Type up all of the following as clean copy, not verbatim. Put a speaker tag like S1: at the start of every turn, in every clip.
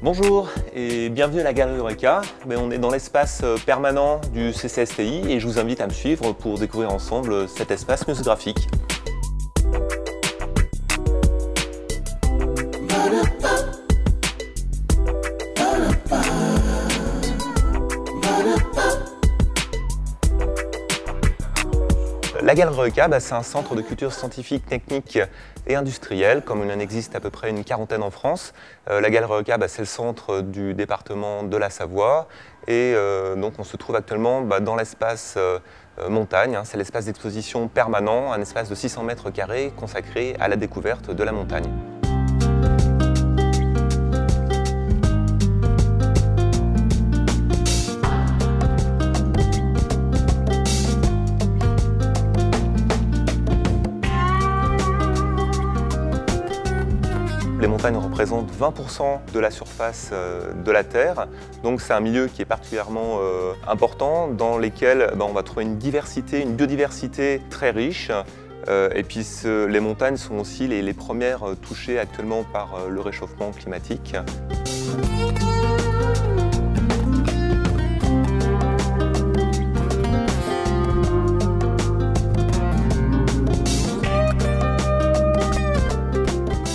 S1: Bonjour et bienvenue à la Galerie Eureka. On est dans l'espace permanent du CCSTI et je vous invite à me suivre pour découvrir ensemble cet espace muséographique. La Galerie Eureka, c'est un centre de culture scientifique, technique et industrielle, comme il en existe à peu près une quarantaine en France. La Galerie Eureka, c'est le centre du département de la Savoie et donc on se trouve actuellement dans l'espace montagne. C'est l'espace d'exposition permanent, un espace de 600 mètres carrés consacré à la découverte de la montagne. Les montagnes représentent 20% de la surface de la Terre, donc c'est un milieu qui est particulièrement important, dans lequel on va trouver une biodiversité très riche. Et puis les montagnes sont aussi les premières touchées actuellement par le réchauffement climatique.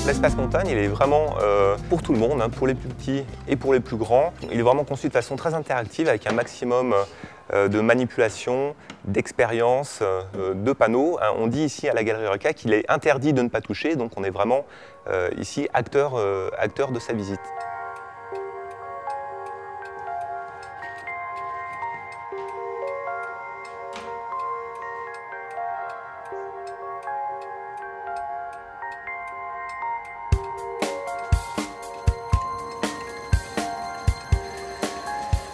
S1: L'espace montagne, il est vraiment pour tout le monde, pour les plus petits et pour les plus grands. Il est vraiment conçu de façon très interactive avec un maximum de manipulation, d'expérience, de panneaux. On dit ici à la Galerie Eureka qu'il est interdit de ne pas toucher, donc on est vraiment ici acteur de sa visite.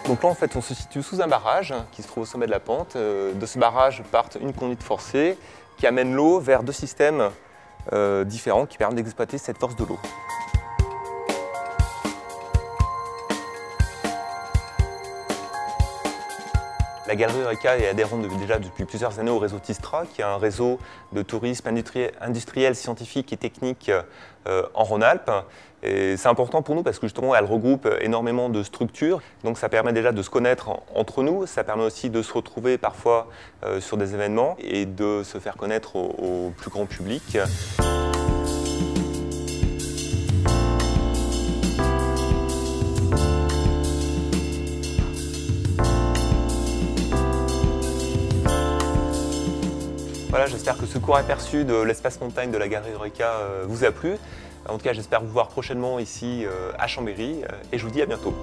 S1: Donc là, en fait, on se situe sous un barrage qui se trouve au sommet de la pente. De ce barrage partent une conduite forcée qui amène l'eau vers deux systèmes différents qui permettent d'exploiter cette force de l'eau. La Galerie Eureka est adhérente déjà depuis plusieurs années au réseau TISTRA, qui est un réseau de tourisme industriel, scientifique et technique en Rhône-Alpes. C'est important pour nous parce que justement elle regroupe énormément de structures, donc ça permet déjà de se connaître entre nous, ça permet aussi de se retrouver parfois sur des événements et de se faire connaître au plus grand public. Voilà, j'espère que ce court aperçu de l'espace montagne de la Galerie Eureka vous a plu. En tout cas, j'espère vous voir prochainement ici à Chambéry et je vous dis à bientôt.